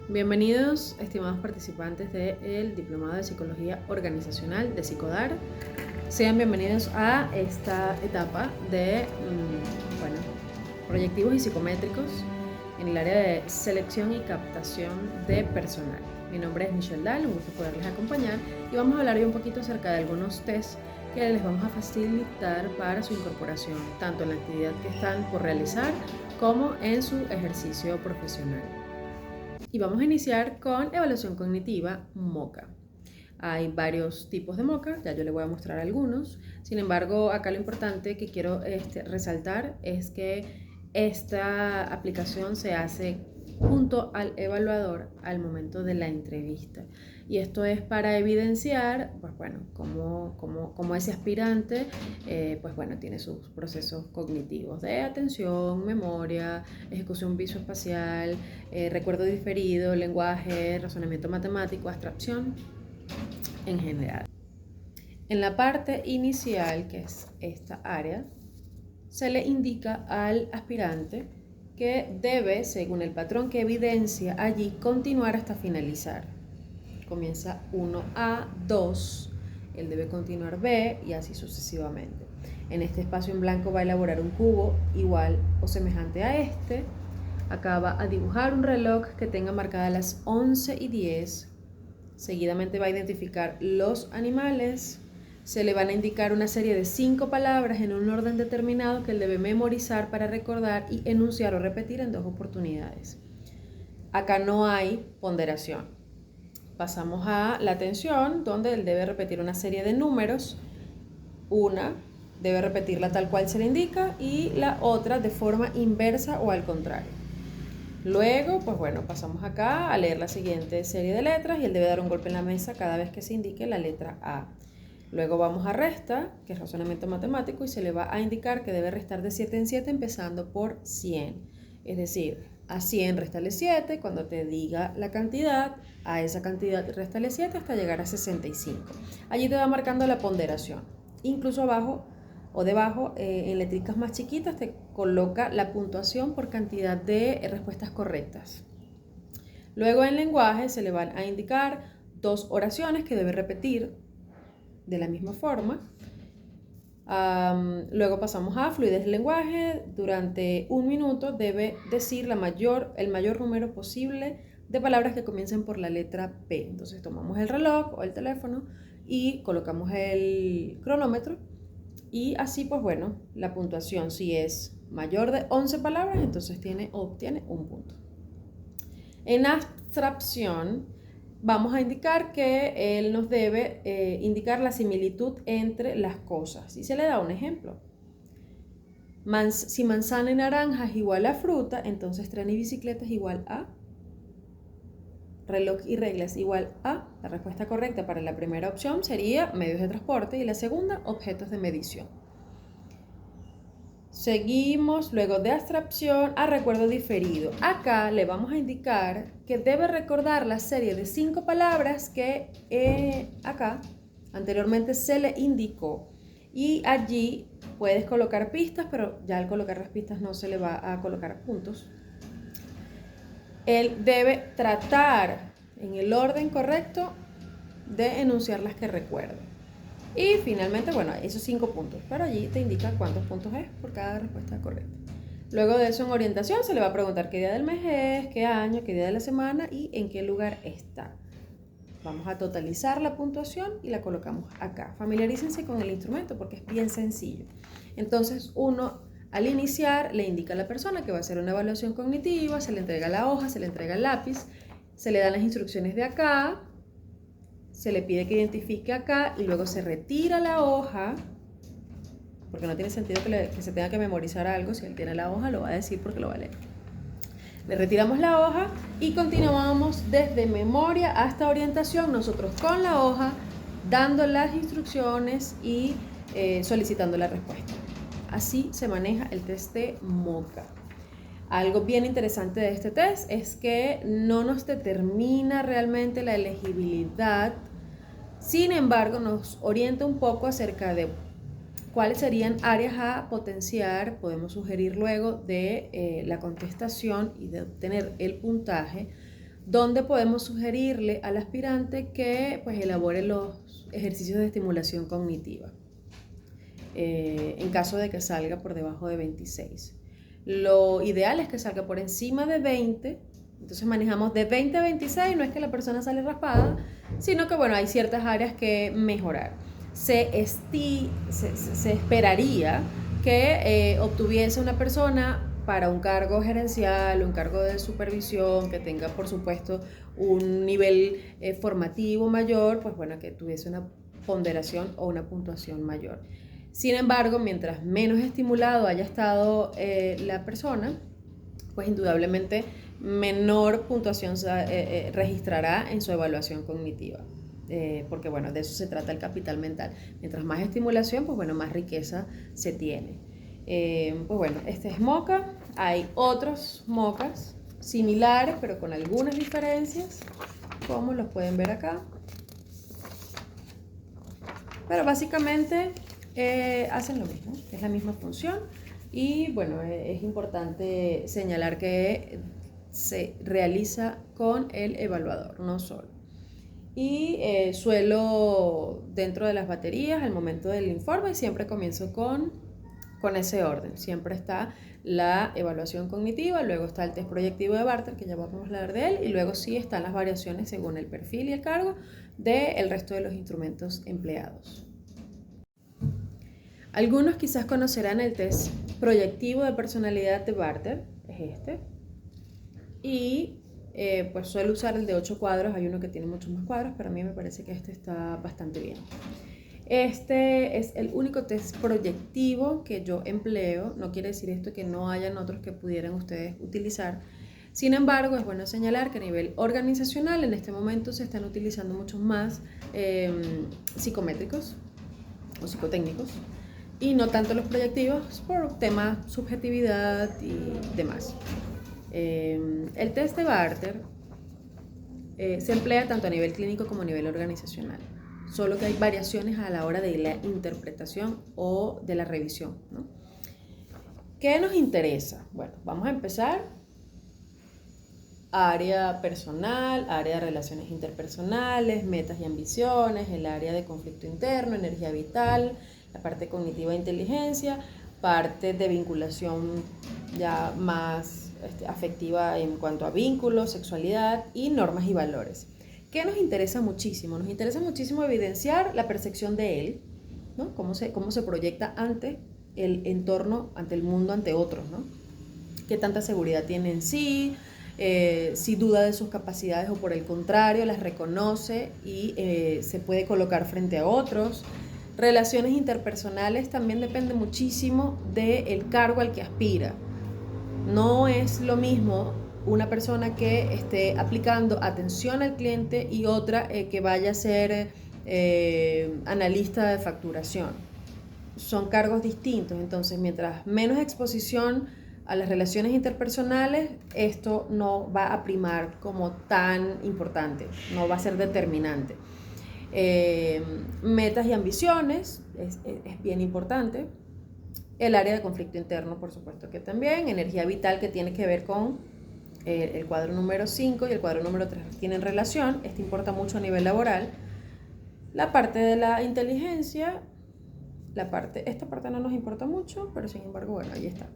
Bienvenidos, estimados participantes del Diplomado de Psicología Organizacional de Psicodar. Sean bienvenidos a esta etapa de proyectivos y psicométricos en el área de selección y captación de personal. Mi nombre es Michelle Dahl, un gusto poderles acompañar y vamos a hablar hoy un poquito acerca de algunos tests que les vamos a facilitar para su incorporación, tanto en la actividad que están por realizar como en su ejercicio profesional. Y vamos a iniciar con evaluación cognitiva MOCA. Hay varios tipos de MOCA, ya yo les voy a mostrar algunos. Sin embargo, acá lo importante que quiero resaltar es que esta aplicación se hace junto al evaluador al momento de la entrevista. Y esto es para evidenciar, cómo ese aspirante, tiene sus procesos cognitivos de atención, memoria, ejecución visoespacial, recuerdo diferido, lenguaje, razonamiento matemático, abstracción en general. En la parte inicial, que es esta área, se le indica al aspirante que debe, según el patrón que evidencia allí, continuar hasta finalizar. Comienza 1A, 2, él debe continuar B y así sucesivamente. En este espacio en blanco va a elaborar un cubo igual o semejante a este. Acá va a dibujar un reloj que tenga marcadas las 11:10. Seguidamente va a identificar los animales. Se le van a indicar una serie de 5 palabras en un orden determinado que él debe memorizar para recordar y enunciar o repetir en 2 oportunidades. Acá no hay ponderación. Pasamos a la atención, donde él debe repetir una serie de números. Una debe repetirla tal cual se le indica y la otra de forma inversa o al contrario. Luego, pasamos acá a leer la siguiente serie de letras y él debe dar un golpe en la mesa cada vez que se indique la letra A. Luego vamos a resta, que es razonamiento matemático, y se le va a indicar que debe restar de 7 en 7 empezando por 100. Es decir, a 100 réstale 7, cuando te diga la cantidad, a esa cantidad réstale 7 hasta llegar a 65. Allí te va marcando la ponderación. Incluso abajo o debajo, en letricas más chiquitas, te coloca la puntuación por cantidad de respuestas correctas. Luego en lenguaje se le van a indicar 2 oraciones que debe repetir de la misma forma. Luego pasamos a fluidez del lenguaje. Durante 1 minuto debe decir el mayor número posible de palabras que comiencen por la letra P. Entonces tomamos el reloj o el teléfono y colocamos el cronómetro. Y así, la puntuación, si es mayor de 11 palabras, entonces obtiene un punto. En abstracción, vamos a indicar que él nos debe indicar la similitud entre las cosas. Y se le da un ejemplo. Si manzana y naranja es igual a fruta, entonces tren y bicicleta es igual a reloj y reglas igual a. La respuesta correcta para la primera opción sería medios de transporte y la segunda, objetos de medición. Seguimos luego de abstracción a recuerdo diferido. Acá le vamos a indicar que debe recordar la serie de 5 palabras que acá anteriormente se le indicó. Y allí puedes colocar pistas, pero ya al colocar las pistas no se le va a colocar puntos. Él debe tratar en el orden correcto de enunciar las que recuerde. Y finalmente, esos 5 puntos, pero allí te indica cuántos puntos es por cada respuesta correcta. Luego de eso, en orientación se le va a preguntar qué día del mes es, qué año, qué día de la semana y en qué lugar está. Vamos a totalizar la puntuación y la colocamos acá. Familiarícense con el instrumento porque es bien sencillo. Entonces, uno al iniciar le indica a la persona que va a hacer una evaluación cognitiva, se le entrega la hoja, se le entrega el lápiz, se le dan las instrucciones de acá, se le pide que identifique acá y luego se retira la hoja, porque no tiene sentido que se tenga que memorizar algo. Si él tiene la hoja, lo va a decir porque lo va a leer. Le retiramos la hoja y continuamos desde memoria hasta orientación, nosotros con la hoja, dando las instrucciones y solicitando la respuesta. Así se maneja el test de MOCA. Algo bien interesante de este test es que no nos determina realmente la elegibilidad, sin embargo nos orienta un poco acerca de cuáles serían áreas a potenciar. Podemos sugerir luego de la contestación y de obtener el puntaje donde podemos sugerirle al aspirante que pues elabore los ejercicios de estimulación cognitiva en caso de que salga por debajo de 26. Lo ideal es que salga por encima de 20, entonces manejamos de 20 a 26, no es que la persona sale raspada, sino que bueno, hay ciertas áreas que mejorar. Se esperaría que obtuviese una persona para un cargo gerencial, un cargo de supervisión, que tenga por supuesto un nivel formativo mayor, pues bueno, que tuviese una ponderación o una puntuación mayor. Sin embargo, mientras menos estimulado haya estado la persona, pues indudablemente menor puntuación registrará en su evaluación cognitiva. Porque bueno, de eso se trata el capital mental. Mientras más estimulación, pues bueno, más riqueza se tiene. Pues bueno, este es MOCA. Hay otros MOCAs similares, pero con algunas diferencias, como los pueden ver acá. Pero básicamente hacen lo mismo, es la misma función. Y bueno, es importante señalar que se realiza con el evaluador, no solo. Y suelo dentro de las baterías al momento del informe siempre comienzo con ese orden. Siempre está la evaluación cognitiva, luego está el test proyectivo de Barter, que ya vamos a hablar de él, y luego sí están las variaciones según el perfil y el cargo del resto de los instrumentos empleados. Algunos quizás conocerán el test proyectivo de personalidad de Barter, es este, y pues suelo usar el de 8 cuadros, hay uno que tiene muchos más cuadros, pero a mí me parece que este está bastante bien. Este es el único test proyectivo que yo empleo, no quiere decir esto que no hayan otros que pudieran ustedes utilizar. Sin embargo, es bueno señalar que a nivel organizacional en este momento se están utilizando muchos más psicométricos o psicotécnicos y no tanto los proyectivos por tema subjetividad y demás. El test de Barter se emplea tanto a nivel clínico como a nivel organizacional, solo que hay variaciones a la hora de la interpretación o de la revisión, ¿no? ¿Qué nos interesa? Bueno, vamos a empezar. Área personal, área de relaciones interpersonales, metas y ambiciones, el área de conflicto interno, energía vital, la parte cognitiva e inteligencia, parte de vinculación ya más afectiva en cuanto a vínculos, sexualidad y normas y valores. ¿Qué nos interesa muchísimo? Nos interesa muchísimo evidenciar la percepción de él, ¿no? Cómo se proyecta ante el entorno, ante el mundo, ante otros, ¿no? Qué tanta seguridad tiene en sí, si duda de sus capacidades o por el contrario las reconoce y se puede colocar frente a otros. Relaciones interpersonales también depende muchísimo del cargo al que aspira. No es lo mismo una persona que esté aplicando atención al cliente y otra que vaya a ser analista de facturación. Son cargos distintos, entonces mientras menos exposición a las relaciones interpersonales, esto no va a primar como tan importante, no va a ser determinante. Metas y ambiciones es bien importante. El área de conflicto interno, por supuesto que también. Energía vital, que tiene que ver con el cuadro número 5 y el cuadro número 3 tienen relación. Esto importa mucho a nivel laboral. La parte de la inteligencia, esta parte no nos importa mucho, pero sin embargo, bueno, ahí está.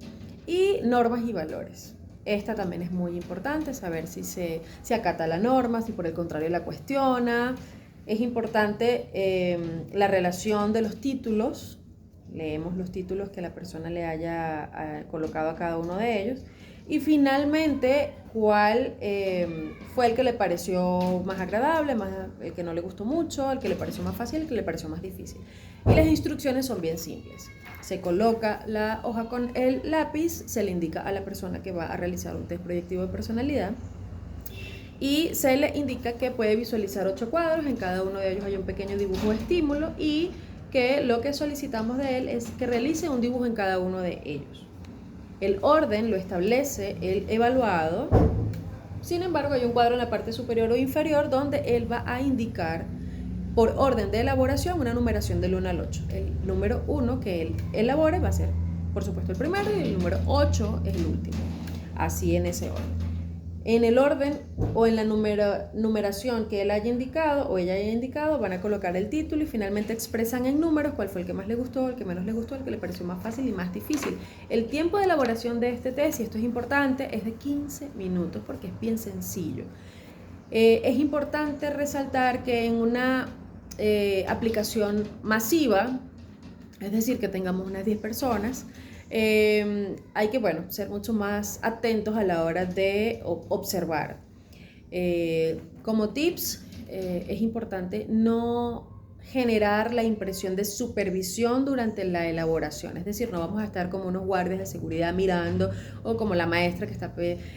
Y normas y valores. Esta también es muy importante, saber si se acata la norma, si por el contrario la cuestiona. Es importante la relación de los títulos. Leemos los títulos que la persona le haya colocado a cada uno de ellos. Y finalmente, cuál fue el que le pareció más agradable, el que no le gustó mucho, el que le pareció más fácil, el que le pareció más difícil. Y las instrucciones son bien simples. Se coloca la hoja con el lápiz, se le indica a la persona que va a realizar un test proyectivo de personalidad y se le indica que puede visualizar 8 cuadros, en cada uno de ellos hay un pequeño dibujo de estímulo y que lo que solicitamos de él es que realice un dibujo en cada uno de ellos. El orden lo establece el evaluado, sin embargo hay un cuadro en la parte superior o inferior donde él va a indicar por orden de elaboración una numeración del 1 al 8. El número 1 que él elabore va a ser, por supuesto, el primero y el número 8 es el último, así en ese orden. En el orden o en la numeración que él haya indicado o ella haya indicado, van a colocar el título y finalmente expresan en números cuál fue el que más le gustó, el que menos le gustó, el que le pareció más fácil y más difícil. El tiempo de elaboración de este test, y esto es importante, es de 15 minutos porque es bien sencillo. Es importante resaltar que en una aplicación masiva, es decir, que tengamos unas 10 personas, hay que, bueno, ser mucho más atentos a la hora de observar. Como tips, es importante no generar la impresión de supervisión durante la elaboración, es decir, no vamos a estar como unos guardias de seguridad mirando o como la maestra que está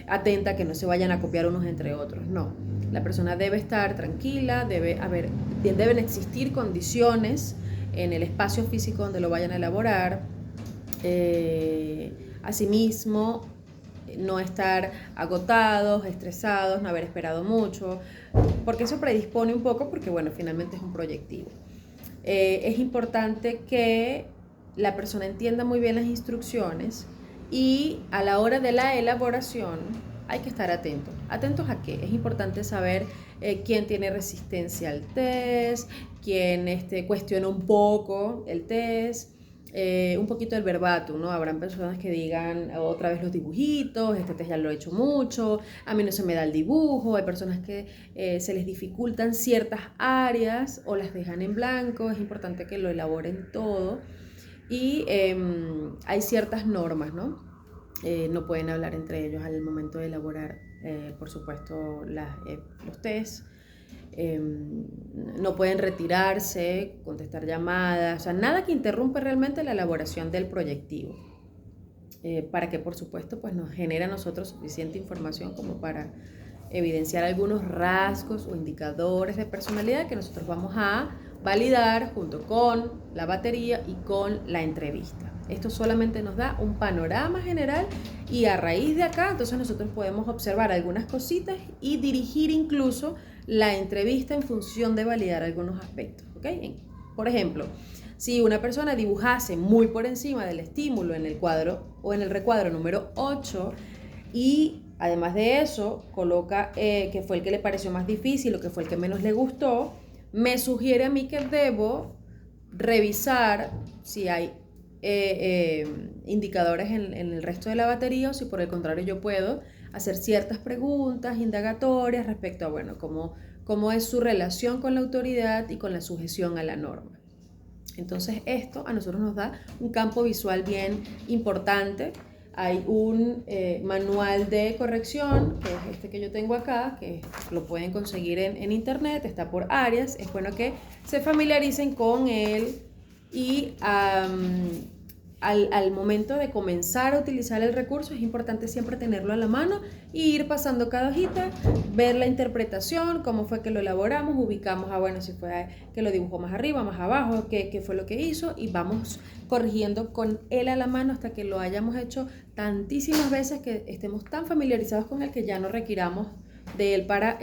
atenta a que no se vayan a copiar unos entre otros, no. La persona debe estar tranquila, deben existir condiciones en el espacio físico donde lo vayan a elaborar. Asimismo, no estar agotados, estresados, no haber esperado mucho, porque eso predispone un poco porque, bueno, finalmente es un proyectivo. Es importante que la persona entienda muy bien las instrucciones y a la hora de la elaboración hay que estar atentos. ¿Atentos a qué? Es importante saber quién tiene resistencia al test, quién cuestiona un poco el test, un poquito el verbatim, ¿no? Habrán personas que digan otra vez los dibujitos, este test ya lo he hecho mucho, a mí no se me da el dibujo, hay personas que se les dificultan ciertas áreas o las dejan en blanco, es importante que lo elaboren todo y hay ciertas normas, ¿no? No pueden hablar entre ellos al momento de elaborar, por supuesto, los tests. No pueden retirarse, contestar llamadas, o sea, nada que interrumpa realmente la elaboración del proyectivo, para que por supuesto pues nos genere a nosotros suficiente información como para evidenciar algunos rasgos o indicadores de personalidad que nosotros vamos a validar junto con la batería y con la entrevista. Esto solamente nos da un panorama general y a raíz de acá entonces nosotros podemos observar algunas cositas y dirigir incluso la entrevista en función de validar algunos aspectos, ¿okay? Por ejemplo, si una persona dibujase muy por encima del estímulo en el cuadro o en el recuadro número 8 y además de eso coloca que fue el que le pareció más difícil o que fue el que menos le gustó, me sugiere a mí que debo revisar si hay indicadores en el resto de la batería o si por el contrario yo puedo hacer ciertas preguntas indagatorias respecto a, bueno, cómo es su relación con la autoridad y con la sujeción a la norma. Entonces esto a nosotros nos da un campo visual bien importante. Hay un manual de corrección, que es este que yo tengo acá, que lo pueden conseguir en internet, está por áreas. Es bueno que se familiaricen con él y al momento de comenzar a utilizar el recurso es importante siempre tenerlo a la mano y ir pasando cada hojita, ver la interpretación, cómo fue que lo elaboramos, ubicamos, bueno, si fue que lo dibujó más arriba, más abajo, qué fue lo que hizo y vamos corrigiendo con él a la mano hasta que lo hayamos hecho tantísimas veces que estemos tan familiarizados con él que ya no requiramos de él para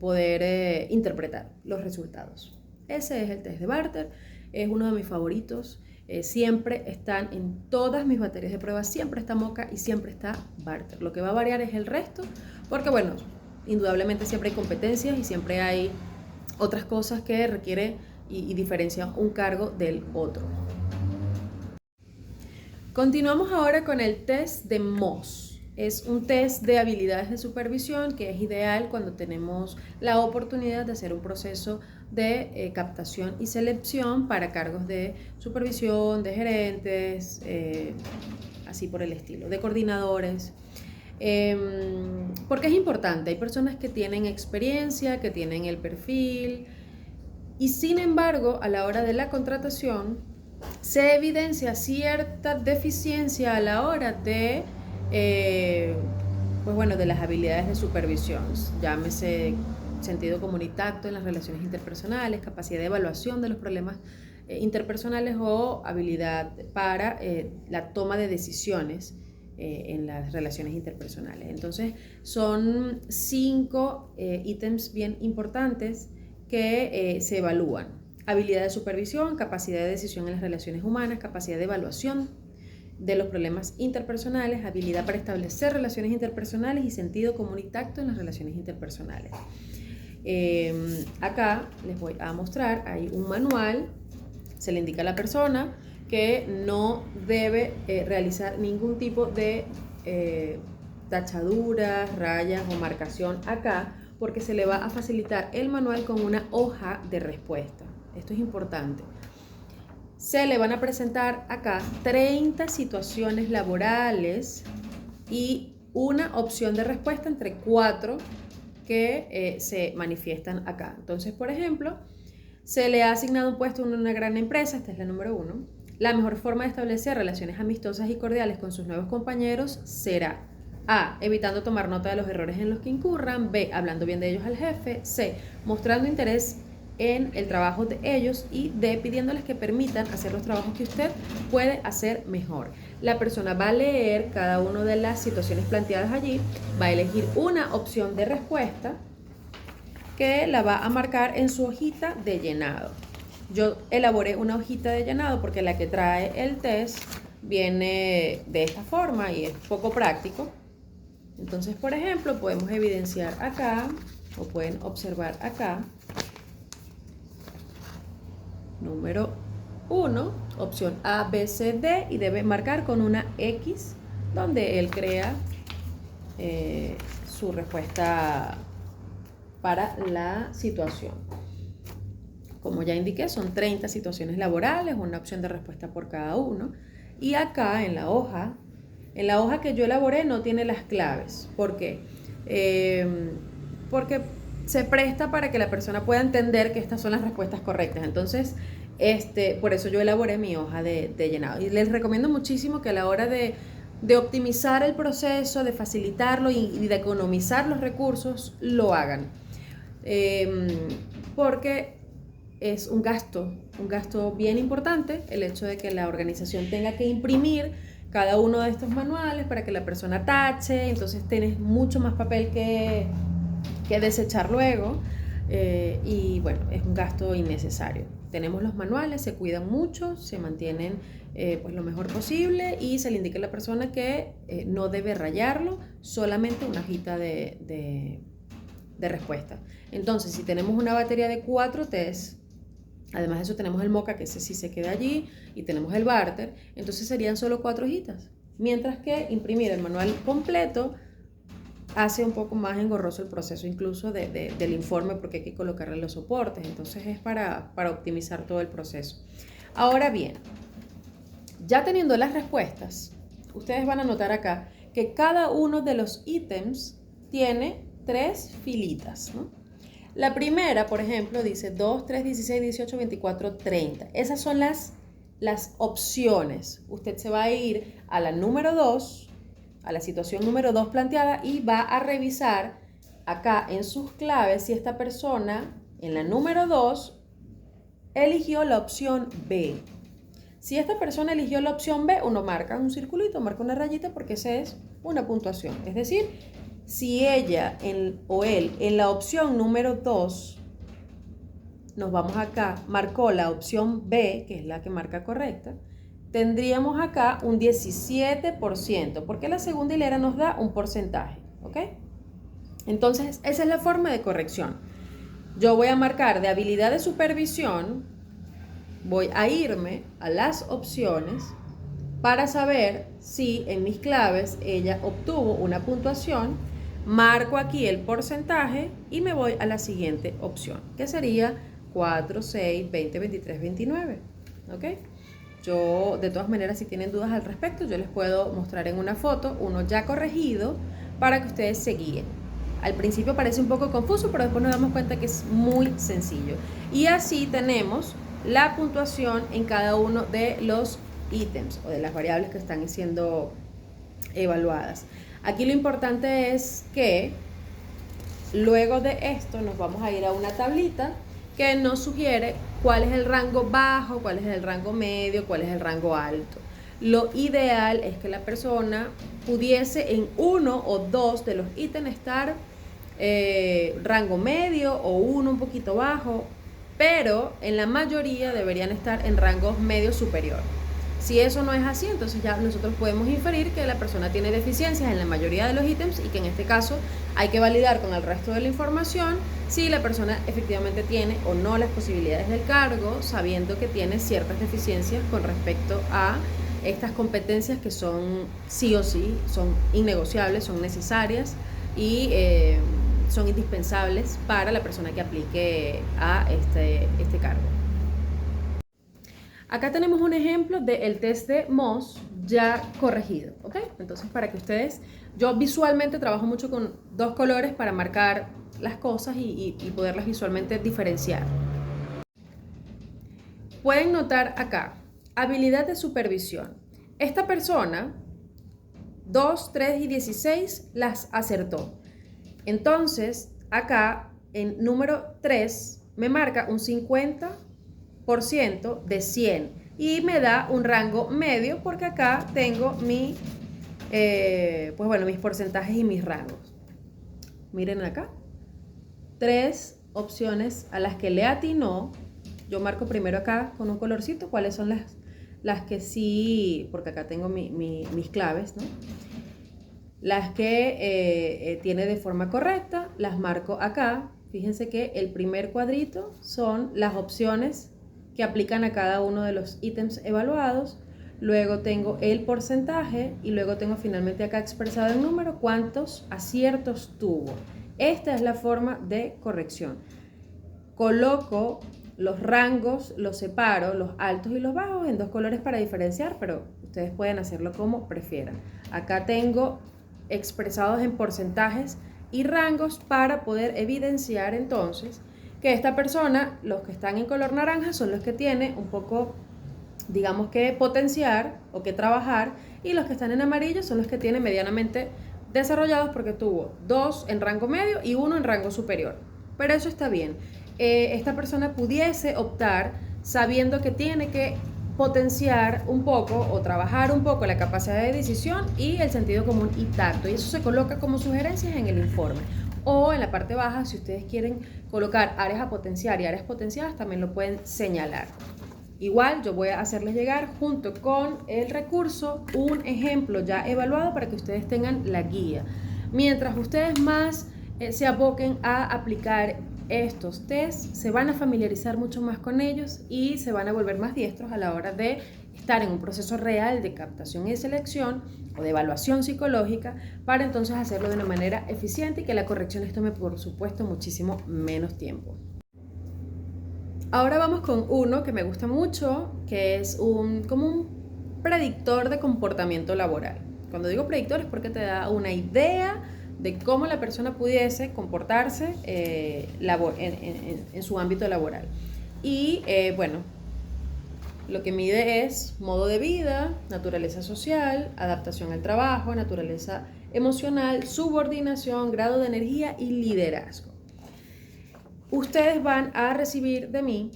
poder interpretar los resultados. Ese es el test de Barter, es uno de mis favoritos. Siempre están en todas mis baterías de pruebas, siempre está Mocha y siempre está Barter. Lo que va a variar es el resto, porque bueno, indudablemente siempre hay competencias y siempre hay otras cosas que requiere y diferencian un cargo del otro. Continuamos ahora con el test de Moss. Es un test de habilidades de supervisión que es ideal cuando tenemos la oportunidad de hacer un proceso de captación y selección para cargos de supervisión, de gerentes, así por el estilo, de coordinadores. Porque es importante, hay personas que tienen experiencia, que tienen el perfil y sin embargo a la hora de la contratación se evidencia cierta deficiencia a la hora de pues bueno, de las habilidades de supervisión, llámese sentido común y tacto en las relaciones interpersonales, capacidad de evaluación de los problemas interpersonales o habilidad para la toma de decisiones en las relaciones interpersonales. Entonces, son 5 ítems bien importantes que se evalúan. Habilidad de supervisión, capacidad de decisión en las relaciones humanas, capacidad de evaluación de los problemas interpersonales, habilidad para establecer relaciones interpersonales y sentido común y tacto en las relaciones interpersonales. Acá les voy a mostrar, hay un manual, se le indica a la persona que no debe realizar ningún tipo de tachaduras, rayas o marcación acá, porque se le va a facilitar el manual con una hoja de respuesta. Esto es importante. Se le van a presentar acá 30 situaciones laborales y una opción de respuesta entre 4 que se manifiestan acá. Entonces, por ejemplo, se le ha asignado un puesto en una gran empresa, esta es la número 1. La mejor forma de establecer relaciones amistosas y cordiales con sus nuevos compañeros será: A, evitando tomar nota de los errores en los que incurran. B, hablando bien de ellos al jefe. C, mostrando interés en el trabajo de ellos. Y D, pidiéndoles que permitan hacer los trabajos que usted puede hacer mejor. La persona va a leer cada una de las situaciones planteadas allí, va a elegir una opción de respuesta que la va a marcar en su hojita de llenado. Yo elaboré una hojita de llenado porque la que trae el test viene de esta forma y es poco práctico. Entonces, por ejemplo, podemos evidenciar acá, o pueden observar acá, número 1, opción A, B, C, D, y debe marcar con una X donde él crea su respuesta para la situación. Como ya indiqué, son 30 situaciones laborales, una opción de respuesta por cada uno. Y acá en la hoja que yo elaboré no tiene las claves. ¿Por qué? Porque se presta para que la persona pueda entender que estas son las respuestas correctas. Entonces, por eso yo elaboré mi hoja de llenado. Y les recomiendo muchísimo que a la hora de optimizar el proceso, de facilitarlo y de economizar los recursos, lo hagan. Porque es un gasto bien importante el hecho de que la organización tenga que imprimir cada uno de estos manuales para que la persona tache. Entonces tienes mucho más papel que desechar luego, y bueno, es un gasto innecesario. Tenemos los manuales, se cuidan mucho, se mantienen pues lo mejor posible, y se le indica a la persona que no debe rayarlo, solamente una hojita de respuesta. Entonces, si tenemos una batería de 4 tests, además de eso tenemos el moca, que ese sí se queda allí, y tenemos el barter, entonces serían solo 4 hojitas. Mientras que imprimir el manual completo hace un poco más engorroso el proceso incluso del informe, porque hay que colocarle los soportes. Entonces es para optimizar todo el proceso. Ahora bien, ya teniendo las respuestas, ustedes van a notar acá que cada uno de los ítems tiene 3 filitas, ¿no? La primera, por ejemplo, dice 2, 3, 16, 18, 24, 30. Esas son las opciones. Usted se va a ir a la número 2, a la situación número 2 planteada, y va a revisar acá en sus claves si esta persona en la número 2 eligió la opción B. Si esta persona eligió la opción B, uno marca un circulito, marca una rayita, porque esa es una puntuación. Es decir, si ella o él en la opción número 2, nos vamos acá, marcó la opción B, que es la que marca correcta, tendríamos acá un 17%, porque la segunda hilera nos da un porcentaje, ¿ok? Entonces, esa es la forma de corrección. Yo voy a marcar de habilidad de supervisión, voy a irme a las opciones para saber si en mis claves ella obtuvo una puntuación, marco aquí el porcentaje y me voy a la siguiente opción, que sería 4, 6, 20, 23, 29, ¿ok? Yo, de todas maneras, si tienen dudas al respecto, yo les puedo mostrar en una foto uno ya corregido para que ustedes se guíen. Al principio parece un poco confuso, pero después nos damos cuenta que es muy sencillo. Y así tenemos la puntuación en cada uno de los ítems o de las variables que están siendo evaluadas. Aquí lo importante es que luego de esto nos vamos a ir a una tablita que nos sugiere cuál es el rango bajo, cuál es el rango medio, cuál es el rango alto. Lo ideal es que la persona pudiese en uno o dos de los ítems estar rango medio, o uno un poquito bajo, pero en la mayoría deberían estar en rango medio superior. Si eso no es así, entonces ya nosotros podemos inferir que la persona tiene deficiencias en la mayoría de los ítems y que en este caso hay que validar con el resto de la información si la persona efectivamente tiene o no las posibilidades del cargo, sabiendo que tiene ciertas deficiencias con respecto a estas competencias que son sí o sí, son innegociables, son necesarias y son indispensables para la persona que aplique a este cargo. Acá tenemos un ejemplo del test de Moss ya corregido, ¿ok? Entonces, para que ustedes, yo visualmente trabajo mucho con dos colores para marcar las cosas y poderlas visualmente diferenciar. Pueden notar acá, habilidad de supervisión. Esta persona, 2, 3 y 16 las acertó. Entonces, acá en número 3 me marca un 50% de 100 y me da un rango medio porque acá tengo mis porcentajes y mis rangos. Miren acá, 3 opciones a las que le atinó. Yo marco primero acá con un colorcito cuáles son las que sí, porque acá tengo mis claves, ¿no? Las que tiene de forma correcta, las marco acá. Fíjense que el primer cuadrito son las opciones que aplican a cada uno de los ítems evaluados. Luego tengo el porcentaje y luego tengo finalmente acá expresado en número cuántos aciertos tuvo. Esta es la forma de corrección. Coloco los rangos, los separo, los altos y los bajos en dos colores para diferenciar, pero ustedes pueden hacerlo como prefieran. Acá tengo expresados en porcentajes y rangos para poder evidenciar entonces que esta persona, los que están en color naranja son los que tiene un poco, digamos que potenciar o que trabajar, y los que están en amarillo son los que tiene medianamente desarrollados porque tuvo 2 en rango medio y 1 en rango superior. Pero eso está bien. Esta persona pudiese optar sabiendo que tiene que potenciar un poco o trabajar un poco la capacidad de decisión y el sentido común y tacto, y eso se coloca como sugerencias en el informe, o en la parte baja si ustedes quieren colocar áreas a potenciar y áreas potenciadas también lo pueden señalar. Igual yo voy a hacerles llegar junto con el recurso un ejemplo ya evaluado para que ustedes tengan la guía. Mientras ustedes más se aboquen a aplicar estos tests, se van a familiarizar mucho más con ellos y se van a volver más diestros a la hora de estar en un proceso real de captación y selección o de evaluación psicológica, para entonces hacerlo de una manera eficiente y que la corrección les tome, por supuesto, muchísimo menos tiempo. Ahora vamos con uno que me gusta mucho, que es como un predictor de comportamiento laboral. Cuando digo predictor es porque te da una idea de cómo la persona pudiese comportarse en su ámbito laboral. Y lo que mide es modo de vida, naturaleza social, adaptación al trabajo, naturaleza emocional, subordinación, grado de energía y liderazgo. Ustedes van a recibir de mí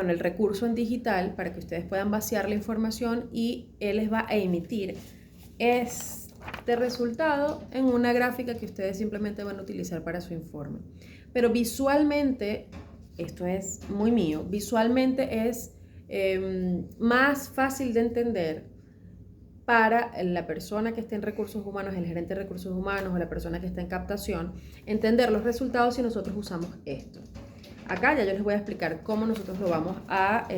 el recurso en digital para que ustedes puedan vaciar la información y él les va a emitir este resultado en una gráfica que ustedes simplemente van a utilizar para su informe. Pero visualmente, esto es muy mío, visualmente es más fácil de entender para la persona que esté en recursos humanos, el gerente de recursos humanos o la persona que está en captación, entender los resultados si nosotros usamos esto. Acá ya yo les voy a explicar cómo nosotros lo vamos a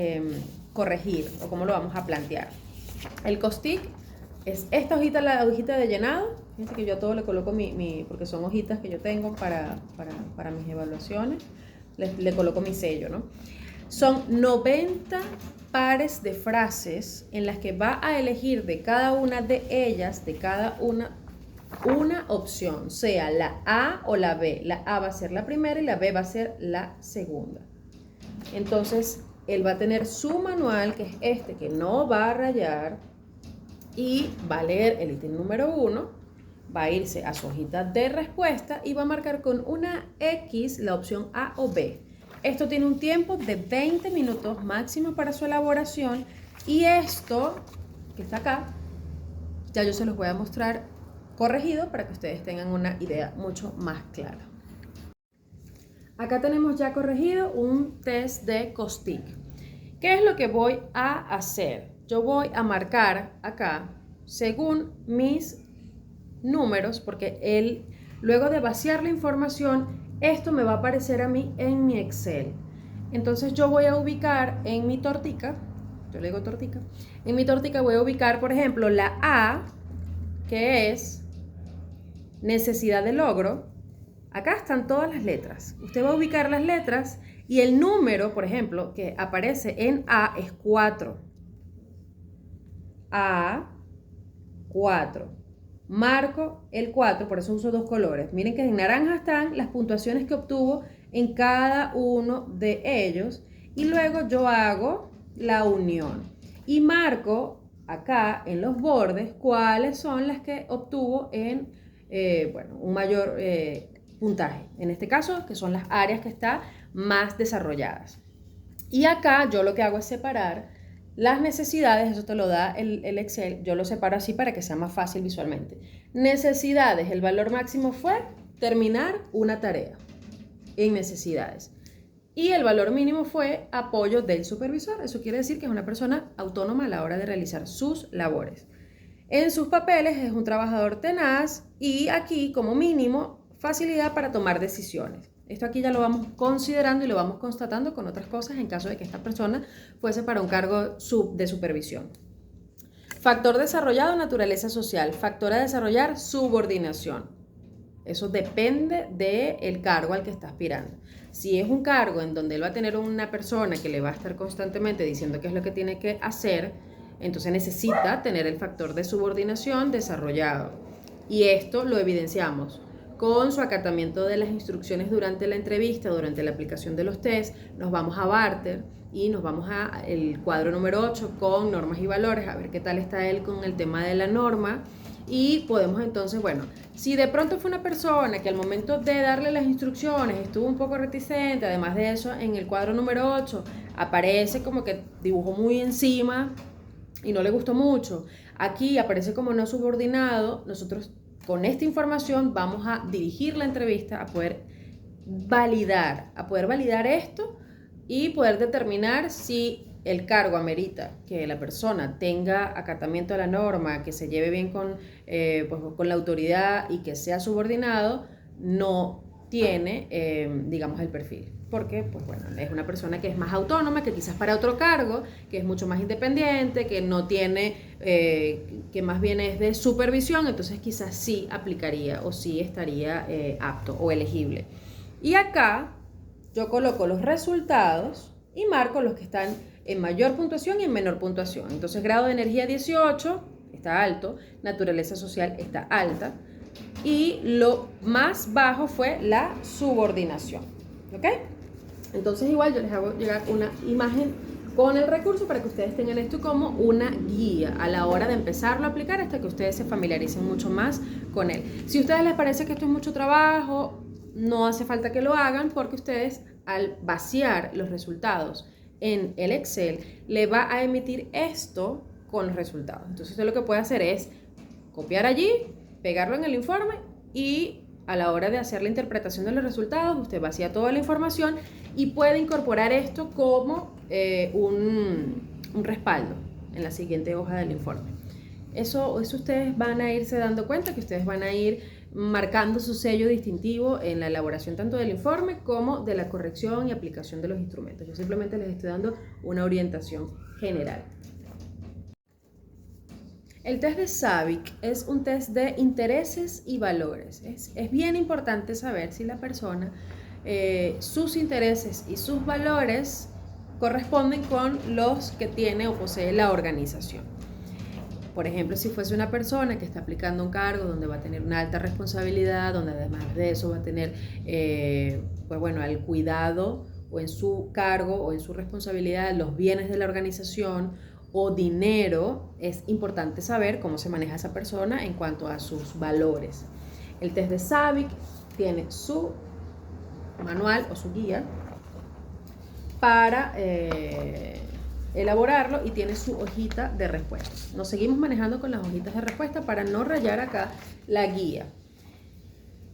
corregir o cómo lo vamos a plantear. El COSTIC es esta hojita, la hojita de llenado. Fíjense que yo a todo le coloco porque son hojitas que yo tengo para mis evaluaciones, le coloco mi sello, ¿no? Son 90 pares de frases en las que va a elegir de cada una de ellas, de cada una opción, sea la A o la B. La A va a ser la primera y la B va a ser la segunda. Entonces, él va a tener su manual, que es este, que no va a rayar, y va a leer el ítem número 1, va a irse a su hojita de respuesta y va a marcar con una X la opción A o B. Esto tiene un tiempo de 20 minutos máximo para su elaboración, y esto que está acá, ya yo se los voy a mostrar corregido para que ustedes tengan una idea mucho más clara. Acá tenemos ya corregido un test de COSTIC ¿Qué es lo que voy a hacer? Yo voy a marcar acá según mis números, porque luego de vaciar la información, esto me va a aparecer a mí en mi Excel. Entonces yo voy a ubicar en mi tortica, yo le digo tortica, en mi tortica voy a ubicar, por ejemplo, la A, que es necesidad de logro. Acá están todas las letras. Usted va a ubicar las letras y el número, por ejemplo, que aparece en A es 4. A, 4. Marco el 4, por eso uso dos colores. Miren que en naranja están las puntuaciones que obtuvo en cada uno de ellos. Y luego yo hago la unión. Y marco acá en los bordes cuáles son las que obtuvo en un mayor puntaje. En este caso, que son las áreas que están más desarrolladas. Y acá yo lo que hago es separar las necesidades, eso te lo da el Excel, yo lo separo así para que sea más fácil visualmente. Necesidades, el valor máximo fue terminar una tarea en necesidades. Y el valor mínimo fue apoyo del supervisor. Eso quiere decir que es una persona autónoma a la hora de realizar sus labores. En sus papeles es un trabajador tenaz y aquí como mínimo facilidad para tomar decisiones. Esto aquí ya lo vamos considerando y lo vamos constatando con otras cosas en caso de que esta persona fuese para un cargo de supervisión. Factor desarrollado, naturaleza social. Factor a desarrollar, subordinación. Eso depende del cargo al que está aspirando. Si es un cargo en donde él va a tener una persona que le va a estar constantemente diciendo qué es lo que tiene que hacer, entonces necesita tener el factor de subordinación desarrollado. Y esto lo evidenciamos con su acatamiento de las instrucciones durante la entrevista, durante la aplicación de los test. Nos vamos a Barter y nos vamos al cuadro número 8 con normas y valores, a ver qué tal está él con el tema de la norma. Y podemos entonces, bueno, si de pronto fue una persona que al momento de darle las instrucciones estuvo un poco reticente, además de eso, en el cuadro número 8 aparece como que dibujó muy encima y no le gustó mucho. Aquí aparece como no subordinado. Nosotros con esta información vamos a dirigir la entrevista a poder validar esto y poder determinar si el cargo amerita que la persona tenga acatamiento a la norma, que se lleve bien con la autoridad y que sea subordinado. No tiene, digamos, el perfil. Porque, es una persona que es más autónoma, que quizás para otro cargo, que es mucho más independiente, que no tiene, que más bien es de supervisión, entonces quizás sí aplicaría o sí estaría apto o elegible. Y acá yo coloco los resultados y marco los que están en mayor puntuación y en menor puntuación. Entonces, grado de energía 18 está alto, naturaleza social está alta y lo más bajo fue la subordinación. ¿Ok? Entonces igual yo les hago llegar una imagen con el recurso para que ustedes tengan esto como una guía a la hora de empezarlo a aplicar hasta que ustedes se familiaricen mucho más con él. Si a ustedes les parece que esto es mucho trabajo, no hace falta que lo hagan porque ustedes al vaciar los resultados en el Excel le va a emitir esto con los resultados. Entonces usted lo que puede hacer es copiar allí, pegarlo en el informe y a la hora de hacer la interpretación de los resultados, usted vacía toda la información y puede incorporar esto como un respaldo en la siguiente hoja del informe. Eso ustedes van a irse dando cuenta que ustedes van a ir marcando su sello distintivo en la elaboración tanto del informe como de la corrección y aplicación de los instrumentos. Yo simplemente les estoy dando una orientación general. El test de SAVIC es un test de intereses y valores. Es bien importante saber si la persona, sus intereses y sus valores corresponden con los que tiene o posee la organización. Por ejemplo, si fuese una persona que está aplicando un cargo donde va a tener una alta responsabilidad, donde además de eso va a tener al cuidado o en su cargo o en su responsabilidad los bienes de la organización o dinero, es importante saber cómo se maneja esa persona en cuanto a sus valores. El test de SAVIC tiene su manual o su guía para elaborarlo y tiene su hojita de respuesta. Nos seguimos manejando con las hojitas de respuesta para no rayar acá la guía.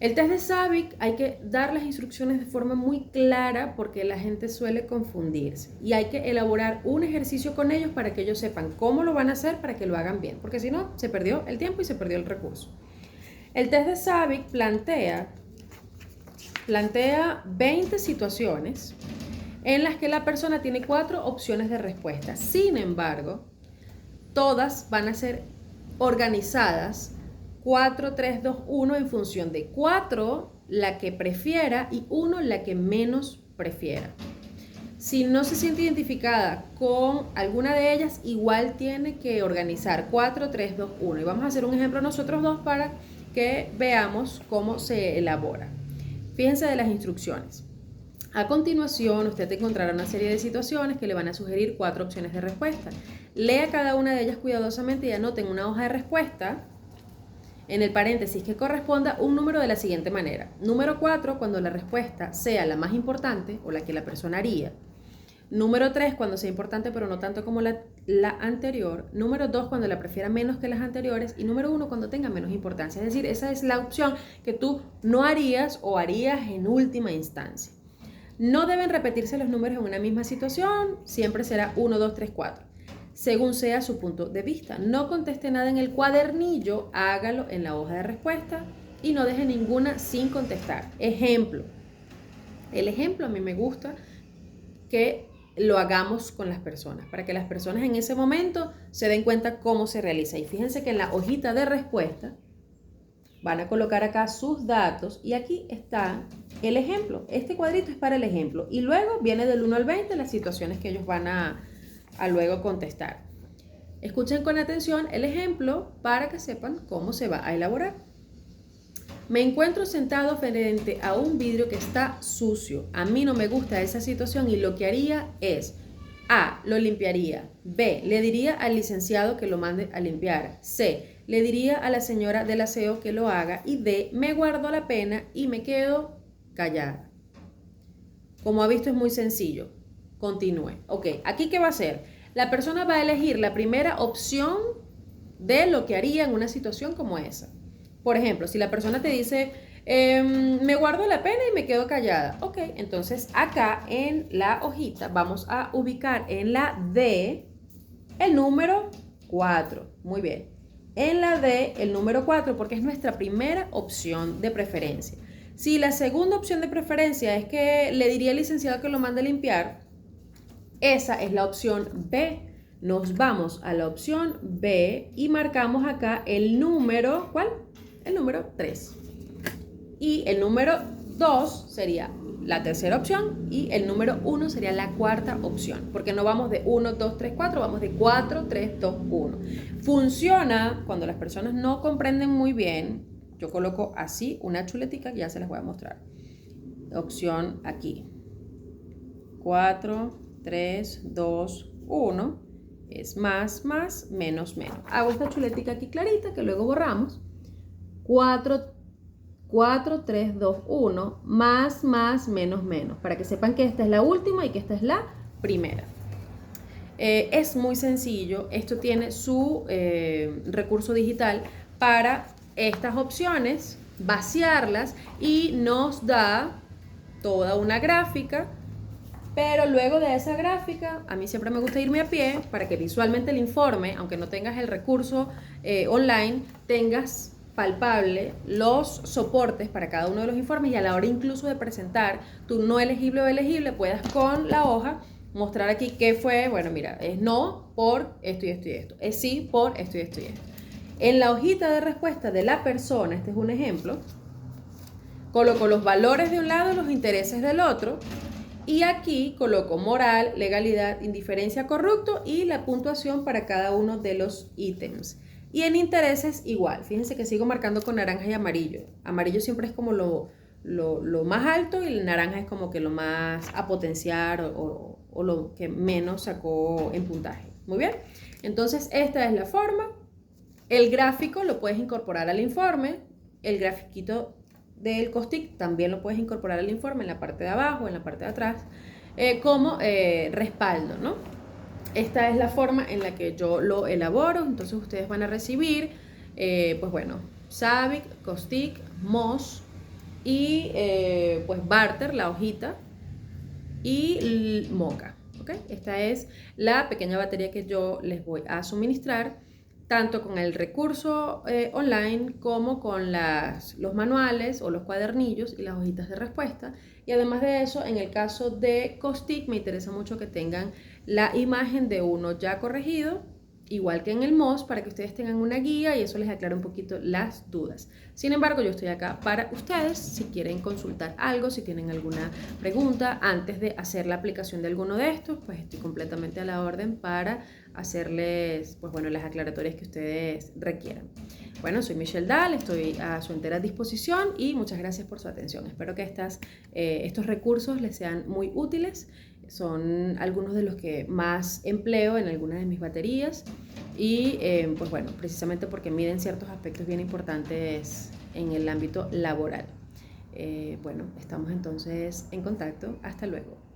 El test de SAVIC hay que dar las instrucciones de forma muy clara porque la gente suele confundirse y hay que elaborar un ejercicio con ellos para que ellos sepan cómo lo van a hacer para que lo hagan bien, porque si no, se perdió el tiempo y se perdió el recurso. El test de SAVIC plantea 20 situaciones en las que la persona tiene 4 opciones de respuesta. Sin embargo, todas van a ser organizadas 4, 3, 2, 1 en función de 4 la que prefiera y 1 la que menos prefiera. Si no se siente identificada con alguna de ellas, igual tiene que organizar 4, 3, 2, 1. Y vamos a hacer un ejemplo nosotros dos para que veamos cómo se elabora. Fíjense de las instrucciones. A continuación, usted encontrará una serie de situaciones que le van a sugerir 4 opciones de respuesta. Lea cada una de ellas cuidadosamente y anote en una hoja de respuesta, en el paréntesis que corresponda, un número de la siguiente manera. Número 4, cuando la respuesta sea la más importante o la que la persona haría. Número 3, cuando sea importante pero no tanto como la anterior. Número 2, cuando la prefiera menos que las anteriores. Y número 1, cuando tenga menos importancia. Es decir, esa es la opción que tú no harías o harías en última instancia. No deben repetirse los números en una misma situación. Siempre será 1, 2, 3, 4. Según sea su punto de vista. No conteste nada en el cuadernillo, hágalo en la hoja de respuesta y no deje ninguna sin contestar. Ejemplo. El ejemplo a mí me gusta que lo hagamos con las personas, para que las personas en ese momento se den cuenta cómo se realiza. Y fíjense que en la hojita de respuesta van a colocar acá sus datos y aquí está el ejemplo. Este cuadrito es para el ejemplo y luego viene del 1 al 20 las situaciones que ellos van a luego contestar. Escuchen con atención el ejemplo para que sepan cómo se va a elaborar. Me encuentro sentado frente a un vidrio que está sucio. A mí no me gusta esa situación y lo que haría es: A, lo limpiaría. B, le diría al licenciado que lo mande a limpiar. C, le diría a la señora del aseo que lo haga. Y D, me guardo la pena y me quedo callada. Como ha visto, es muy sencillo. Continúe. Ok, ¿aquí qué va a hacer? La persona va a elegir la primera opción de lo que haría en una situación como esa. Por ejemplo, si la persona te dice, me guardo la pena y me quedo callada. Ok, entonces acá en la hojita vamos a ubicar en la D el número 4. Muy bien. En la D el número 4 porque es nuestra primera opción de preferencia. Si la segunda opción de preferencia es que le diría al licenciado que lo mande a limpiar, esa es la opción B. Nos vamos a la opción B y marcamos acá el número, ¿cuál? El número 3. Y el número 2 sería la tercera opción y el número 1 sería la cuarta opción, porque no vamos de 1, 2, 3, 4, vamos de 4, 3, 2, 1. Funciona cuando las personas no comprenden muy bien. Yo coloco así una chuletica que ya se las voy a mostrar. Opción aquí. 4, 3, 2, 1. Es más, más, menos, menos. Hago esta chuletica aquí clarita que luego borramos. 4, 3, 2, 1. Más, más, menos, menos. Para que sepan que esta es la última y que esta es la primera. Es muy sencillo. Esto tiene su recurso digital para estas opciones, vaciarlas y nos da toda una gráfica. Pero luego de esa gráfica, a mí siempre me gusta irme a pie para que visualmente el informe, aunque no tengas el recurso online, tengas palpable los soportes para cada uno de los informes y a la hora incluso de presentar tu no elegible o elegible, puedas con la hoja mostrar aquí qué fue. Bueno, mira, es no por esto y esto y esto, es sí por esto y esto y esto. En la hojita de respuesta de la persona, este es un ejemplo, coloco los valores de un lado y los intereses del otro. Y aquí coloco moral, legalidad, indiferencia, corrupto y la puntuación para cada uno de los ítems. Y en intereses igual. Fíjense que sigo marcando con naranja y amarillo. Amarillo siempre es como lo más alto y el naranja es como que lo más a potenciar o lo que menos sacó en puntaje. Muy bien. Entonces esta es la forma. El gráfico lo puedes incorporar al informe. El grafiquito del COSTIC también lo puedes incorporar al informe en la parte de abajo, en la parte de atrás, como respaldo, ¿no? Esta es la forma en la que yo lo elaboro. Entonces ustedes van a recibir, pues bueno, SAVIC, COSTIC, MOS y pues Barter, la hojita, y Mocha. ¿Okay? Esta es la pequeña batería que yo les voy a suministrar, tanto con el recurso online como con los manuales o los cuadernillos y las hojitas de respuesta. Y además de eso, en el caso de Costic, me interesa mucho que tengan la imagen de uno ya corregido, igual que en el MOS, para que ustedes tengan una guía y eso les aclare un poquito las dudas. Sin embargo, yo estoy acá para ustedes si quieren consultar algo, si tienen alguna pregunta antes de hacer la aplicación de alguno de estos, pues estoy completamente a la orden para hacerles, pues bueno, las aclaratorias que ustedes requieran. Bueno, soy Michelle Dahl, estoy a su entera disposición y muchas gracias por su atención. Espero que estos recursos les sean muy útiles. Son algunos de los que más empleo en algunas de mis baterías y pues bueno, precisamente porque miden ciertos aspectos bien importantes en el ámbito laboral. Bueno, estamos entonces en contacto. Hasta luego.